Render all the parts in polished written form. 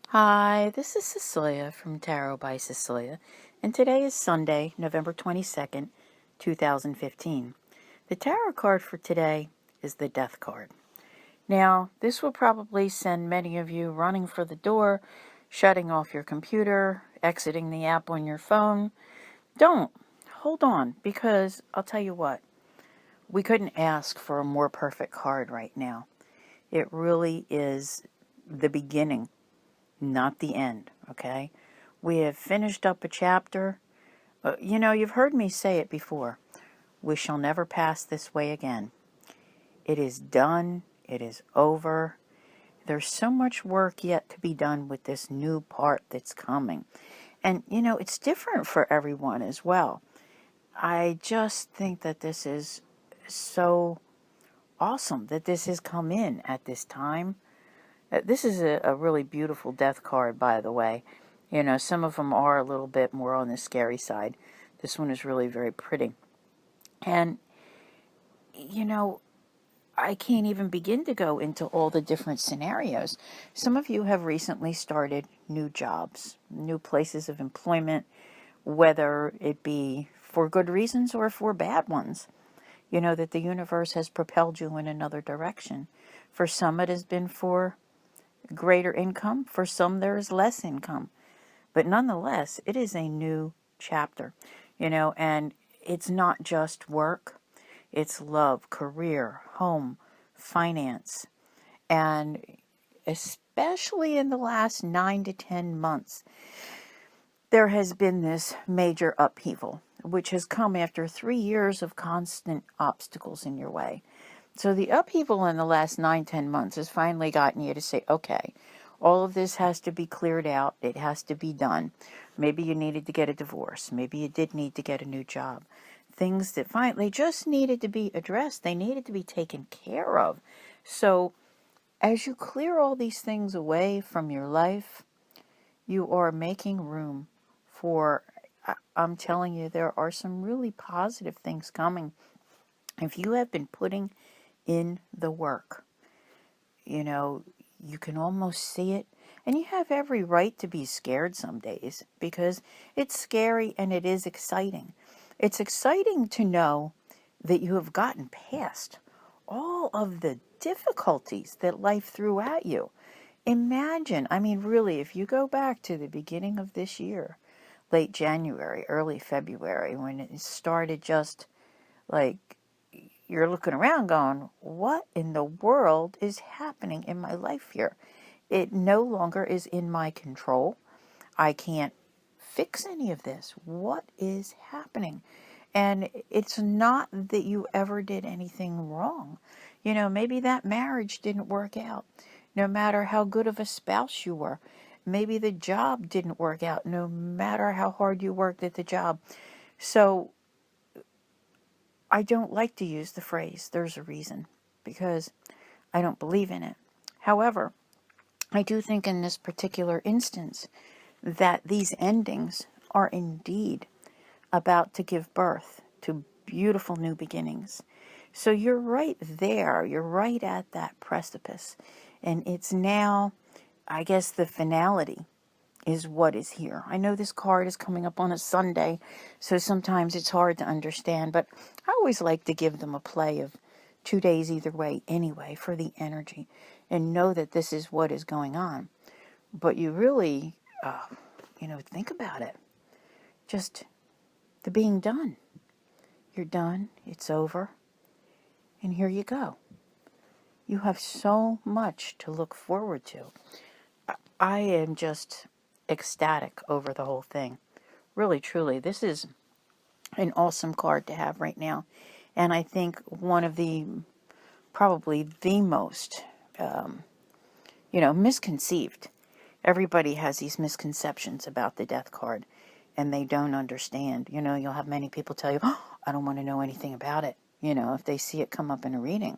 Hi, this is Cecilia from Tarot by Cecilia, and today is Sunday, November 22nd, 2015. The tarot card for today is the Death card. Now, this will probably send many of you running for the door, shutting off your computer, exiting the app on your phone. Don't. Hold on, because I'll tell you what, we couldn't ask for a more perfect card right now. It really is the beginning, not the end, okay? We have finished up a chapter. You've heard me say it before. We shall never pass this way again. It is done. It is over. There's so much work yet to be done with this new part that's coming. And, it's different for everyone as well. I just think that this is so awesome that this has come in at this time. This is a really beautiful death card, by the way. Some of them are a little bit more on the scary side. This one is really very pretty. And, I can't even begin to go into all the different scenarios. Some of you have recently started new jobs, new places of employment, whether it be for good reasons or for bad ones. You know that the universe has propelled you in another direction. For some, it has been for greater income. For some, there is less income. But nonetheless, it is a new chapter, and it's not just work, it's love, career, home, finance. And especially in the last 9 to 10 months, there has been this major upheaval, which has come after 3 years of constant obstacles in your way. So the upheaval in the last 9, 10 months has finally gotten you to say, okay, all of this has to be cleared out. It has to be done. Maybe you needed to get a divorce. Maybe you did need to get a new job. Things that finally just needed to be addressed. They needed to be taken care of. So as you clear all these things away from your life, you are making room for, I'm telling you, there are some really positive things coming. If you have been putting in the work, you can almost see it. And you have every right to be scared some days because it's scary and it is exciting. It's exciting to know that you have gotten past all of the difficulties that life threw at you. Imagine, really, if you go back to the beginning of this year, late January, early February, when it started just like you're looking around going, what in the world is happening in my life here? It no longer is in my control. I can't fix any of this. What is happening? And it's not that you ever did anything wrong. Maybe that marriage didn't work out, no matter how good of a spouse you were. Maybe the job didn't work out, no matter how hard you worked at the job. So I don't like to use the phrase, there's a reason, because I don't believe in it. However, I do think in this particular instance that these endings are indeed about to give birth to beautiful new beginnings. So you're right there. You're right at that precipice. And it's now, I guess, the finality is what is here. I know this card is coming up on a Sunday, so sometimes it's hard to understand, but I always like to give them a play of 2 days either way anyway for the energy and know that this is what is going on. But you really, think about it. Just the being done. You're done. It's over. And here you go. You have so much to look forward to. I am just ecstatic over the whole thing. Really, truly, this is an awesome card to have right now. And I think one of the, probably the most, misconceived. Everybody has these misconceptions about the death card, and they don't understand. You'll have many people tell you, oh, I don't want to know anything about it, if they see it come up in a reading.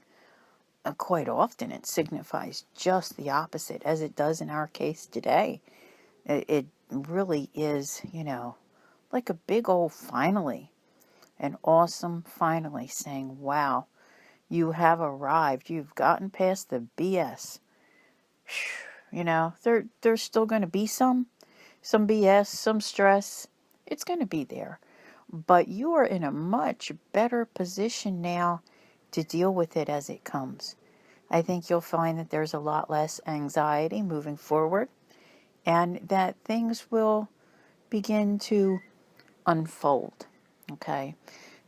Quite often it signifies just the opposite, as it does in our case today. It really is, like a big old finally, an awesome finally saying, wow, you have arrived. You've gotten past the BS. There's still going to be some BS, some stress. It's going to be there. But you are in a much better position now to deal with it as it comes. I think you'll find that there's a lot less anxiety moving forward and that things will begin to unfold. Okay?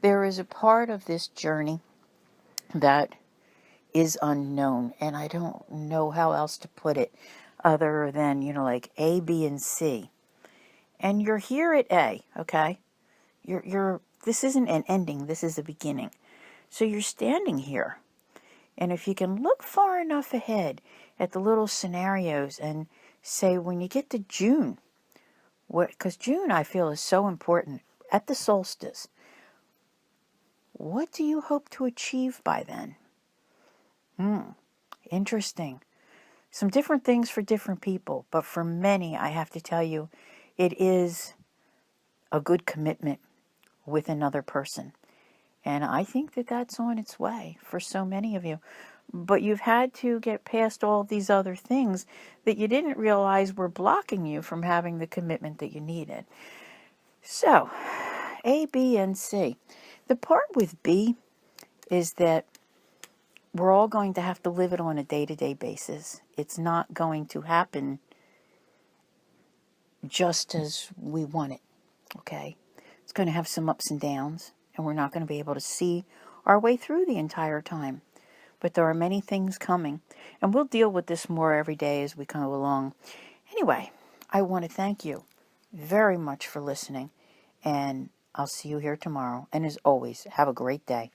There is a part of this journey that is unknown, and I don't know how else to put it other than, like A, B, and C. And you're here at A, okay? This isn't an ending, this is a beginning. So you're standing here. And if you can look far enough ahead at the little scenarios and say, when you get to June, because June I feel is so important, at the solstice, what do you hope to achieve by then? Interesting. Some different things for different people, but for many, I have to tell you, it is a good commitment with another person. And I think that that's on its way for so many of you. But you've had to get past all these other things that you didn't realize were blocking you from having the commitment that you needed. So, A, B, and C. The part with B is that we're all going to have to live it on a day-to-day basis. It's not going to happen just as we want it, okay? It's going to have some ups and downs, and we're not going to be able to see our way through the entire time. But there are many things coming, and we'll deal with this more every day as we go along. Anyway, I want to thank you very much for listening, and I'll see you here tomorrow. And as always, have a great day.